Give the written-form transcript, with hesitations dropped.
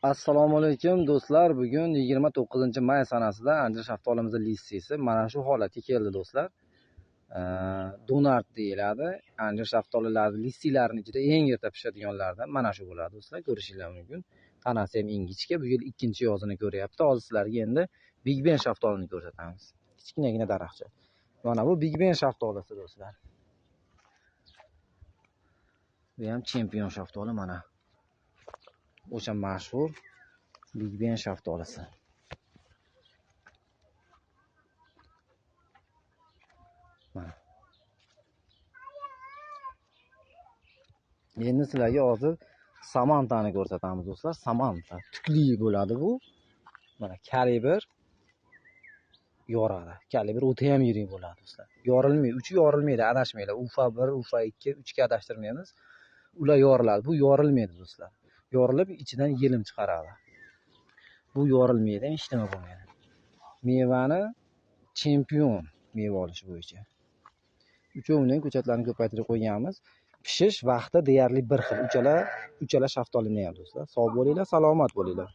Assalomu alaykum do'stlar. Bugun 29-may sanasida Anjir shaftolimizning litseysi mana shu holatga keldi do'stlar. Donard deyiladi. Anjir shaftolilari litseylarning ichida eng erta pishadiganlardan mana shu bo'ladi do'stlar. Ko'rishingiz mumkin. Tanasi ham ingichka. Bu yil ikkinchi yozini ko'ryapti. Hozir sizlarga endi Big Ben shaftolini ko'rsatamiz. Kichkinagina daraxtcha. Mana bu Big Ben shaftolisi do'stlar. Bu ham chempion shaftoli mana. O'sha mashhur Big Ben shaftolisi. Mana. Endi sizlarga hozir Samantani ko'rsatamiz do'stlar. Samanta tukli bo'ladi bu. Mana kalibr yoradi. Kalibr o'ta ham yirik bo'ladi do'stlar. Yorilmaydi, uchi yorilmaydi, adashmaydi. UFA 1, UFA 2, 3 ga adashtirmaymiz. Ular yoriladi. Bu yorilmaydi do'stlar. Yorilib ichidan yelim chiqaradi. Bu yorilmaydi, hech nima bo'lmaydi. Mevani chempion meva olish bo'yicha. Uchovining ko'chatlarini ko'paytirib qo'yganmiz. Pishish vaqti deyarli bir xil. Uchala shaftolini ham do'stlar. Sog' bo'linglar, salomat bo'linglar.